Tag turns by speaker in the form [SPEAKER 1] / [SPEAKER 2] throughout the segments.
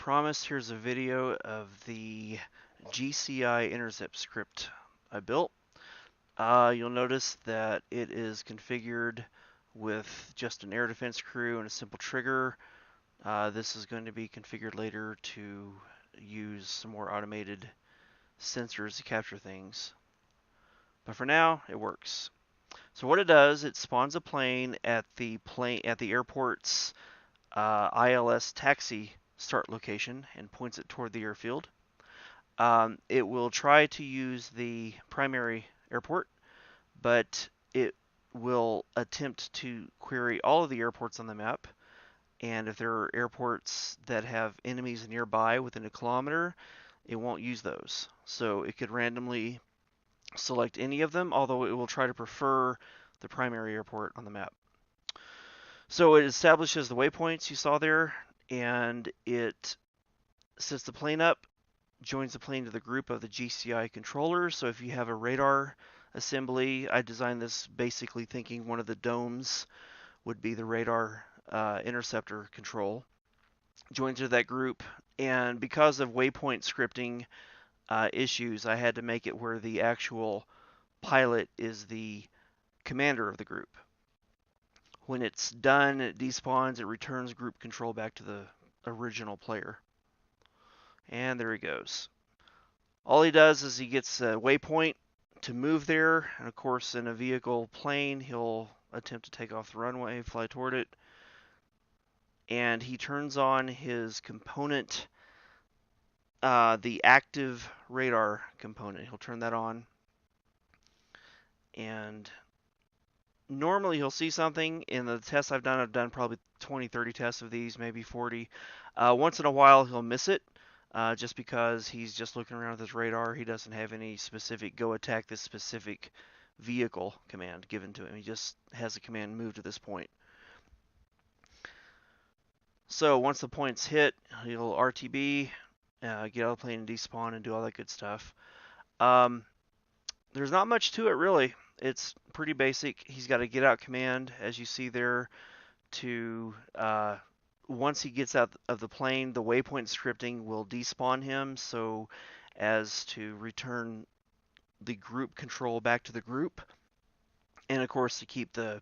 [SPEAKER 1] promised, here's a video of the GCI Intercept script I built. You'll notice that it is configured with just an air defense crew and a simple trigger. This is going to be configured later to use some more automated sensors to capture things. But for now, it works. So what it does, it spawns a plane at the airport's ILS taxi start location and points it toward the airfield. It will try to use the primary airport, but it will attempt to query all of the airports on the map. And if there are airports that have enemies nearby within a kilometer, it won't use those. So it could randomly select any of them, although it will try to prefer the primary airport on the map. So it establishes the waypoints you saw there, and it sets the plane up, joins the plane to the group of the GCI controllers. So if you have a radar assembly, I designed this basically thinking one of the domes would be the radar interceptor control. Joins to that group, and because of waypoint scripting issues, I had to make it where the actual pilot is the commander of the group. When it's done, it despawns, it returns group control back to the original player. And there he goes. All he does is he gets a waypoint to move there, and of course in a vehicle plane he'll attempt to take off the runway, fly toward it, and he turns on his component, the active radar component. He'll turn that on, and normally he'll see something. In the tests I've done probably 20-30 tests of these, maybe 40. Once in a while he'll miss it, just because he's just looking around with his radar. He doesn't have any specific go attack this specific vehicle command given to him. He just has a command move to this point. So once the point's hit, he'll RTB, get out of the plane and despawn and do all that good stuff. There's not much to it really. It's pretty basic. He's got a get out command, as you see there, to once he gets out of the plane, the waypoint scripting will despawn him so as to return the group control back to the group, and of course to keep the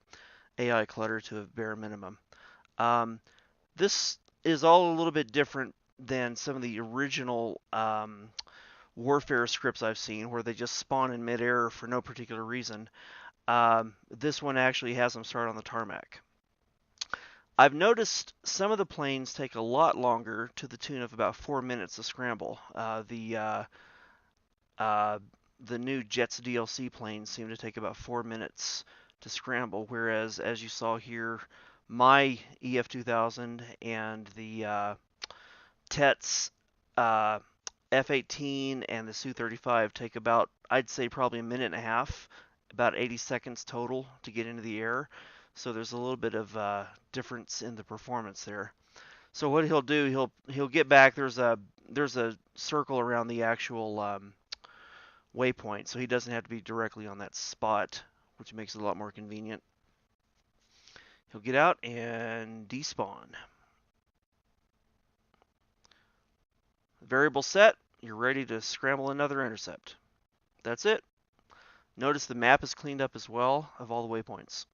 [SPEAKER 1] AI clutter to a bare minimum. This is all a little bit different than some of the original warfare scripts I've seen, where they just spawn in midair for no particular reason. This one actually has them start on the tarmac. I've noticed some of the planes take a lot longer, to the tune of about 4 minutes to scramble. The new Jets DLC planes seem to take about 4 minutes to scramble, whereas as you saw here, my EF2000 and the TETS F-18 and the Su-35 take about, I'd say probably a minute and a half, about 80 seconds total to get into the air. So there's a little bit of difference in the performance there. So what he'll do, he'll get back. There's a circle around the actual waypoint, so he doesn't have to be directly on that spot, which makes it a lot more convenient. He'll get out and despawn. Variable set, you're ready to scramble another intercept. That's it. Notice the map is cleaned up as well of all the waypoints.